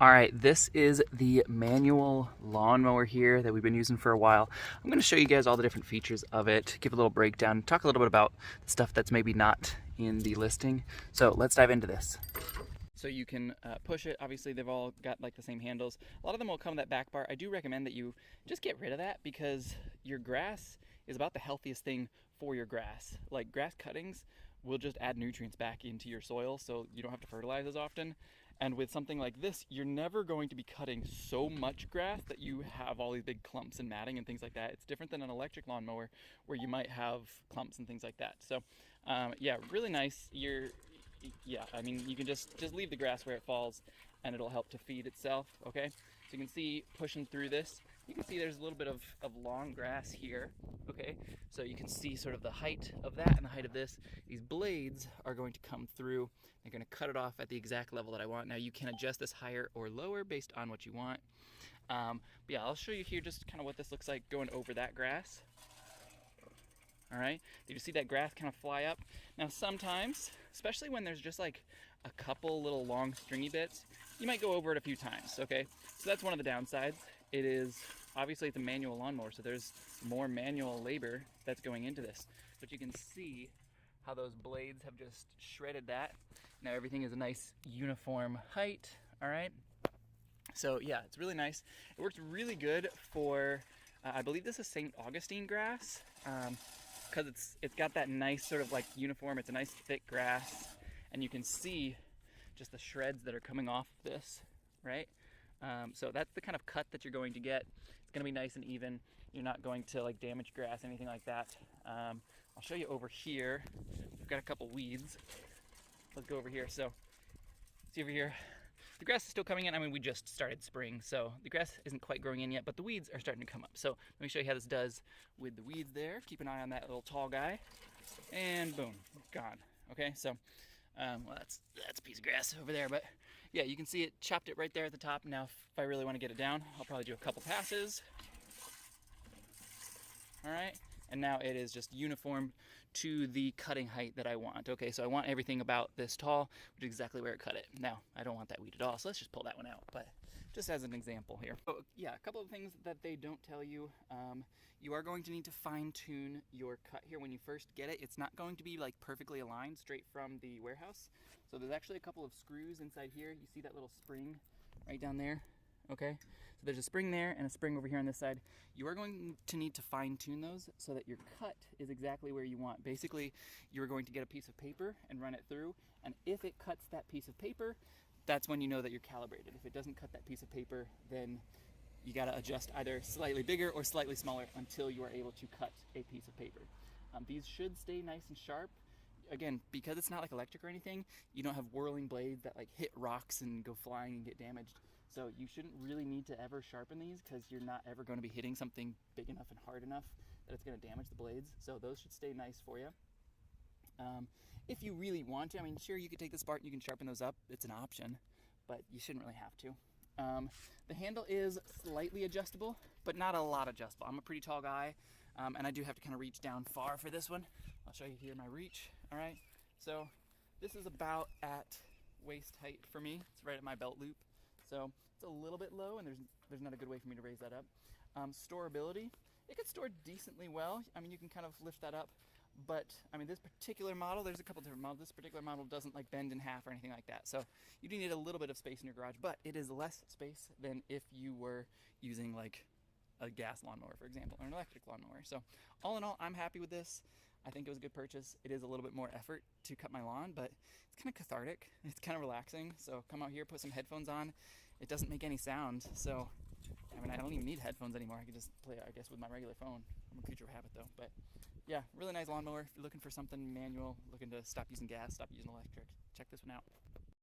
All right, this is the manual lawnmower here that we've been using for a while. I'm going to show you guys all the different features of it, give a little breakdown, talk a little bit about the stuff that's maybe not in the listing. So let's dive into this. So you can push it. Obviously, they've all got like the same handles. A lot of them will come with that back bar. I do recommend that you just get rid of that because your grass is about the healthiest thing for your grass. Like grass cuttings will just add nutrients back into your soil so you don't have to fertilize as often. And with something like this, you're never going to be cutting so much grass that you have all these big clumps and matting and things like that. It's different than an electric lawnmower where you might have clumps and things like that. So yeah, really nice. Yeah, I mean, you can just leave the grass where it falls and it'll help to feed itself, okay? So you can see pushing through this, you can see there's a little bit of long grass here, okay? So you can see sort of the height of that and the height of this. These blades are going to come through. They're going to cut it off at the exact level that I want. Now you can adjust this higher or lower based on what you want. But yeah, I'll show you here just kind of what this looks like going over that grass. All right, did you see that grass kind of fly up? Now sometimes, especially when there's just like a couple little long stringy bits, you might go over it a few times, okay? So that's one of the downsides. It is, obviously it's a manual lawnmower, so there's more manual labor that's going into this. But you can see how those blades have just shredded that. Now everything is a nice uniform height, all right? So yeah, it's really nice. It works really good for, I believe this is St. Augustine grass, because it's got that nice sort of like uniform, it's a nice thick grass, and you can see just the shreds that are coming off this, right? So that's the kind of cut that you're going to get. It's gonna be nice and even. You're not going to like damage grass, anything like that. I'll show you over here. We've got a couple weeds. Let's go over here. So see over here, the grass is still coming in. I mean, we just started spring, so the grass isn't quite growing in yet, but the weeds are starting to come up. So let me show you how this does with the weeds there. Keep an eye on that little tall guy, and boom, gone. Okay, so well, that's a piece of grass over there, but yeah, you can see it chopped it right there at the top. Now, if I really want to get it down, I'll probably do a couple passes. All right, and now it is just uniform to the cutting height that I want. Okay, so I want everything about this tall, which is exactly where it cut it. Now, I don't want that weed at all, so let's just pull that one out, but just as an example here. So, yeah, a couple of things that they don't tell you. You are going to need to fine tune your cut here when you first get it. It's not going to be like perfectly aligned straight from the warehouse. So there's actually a couple of screws inside here. You see that little spring right down there? Okay, so there's a spring there and a spring over here on this side. You are going to need to fine tune those so that your cut is exactly where you want. Basically, you're going to get a piece of paper and run it through, and if it cuts that piece of paper, that's when you know that you're calibrated. If it doesn't cut that piece of paper, then you gotta adjust either slightly bigger or slightly smaller until you are able to cut a piece of paper. These should stay nice and sharp. Again, because it's not like electric or anything, you don't have whirling blades that like hit rocks and go flying and get damaged. So you shouldn't really need to ever sharpen these because you're not ever going to be hitting something big enough and hard enough that it's going to damage the blades. So those should stay nice for you. If you really want to, I mean, sure, you could take this apart and you can sharpen those up. It's an option, but you shouldn't really have to. The handle is slightly adjustable, but not a lot adjustable. I'm a pretty tall guy, and I do have to kind of reach down far for this one. I'll show you here my reach. All right, so this is about at waist height for me. It's right at my belt loop. So it's a little bit low, and there's not a good way for me to raise that up. Storability, it could store decently well. I mean, you can kind of lift that up, but I mean, this particular model, there's a couple different models. This particular model doesn't like bend in half or anything like that. So you do need a little bit of space in your garage, but it is less space than if you were using like a gas lawnmower, for example, or an electric lawnmower. So all in all, I'm happy with this. I think it was a good purchase. It is a little bit more effort to cut my lawn, but it's kind of cathartic. It's kind of relaxing. So come out here, put some headphones on. It doesn't make any sound. So, I mean, I don't even need headphones anymore. I can just play it, I guess, with my regular phone. I'm a creature of habit though. But yeah, really nice lawnmower. If you're looking for something manual, looking to stop using gas, stop using electric, check this one out.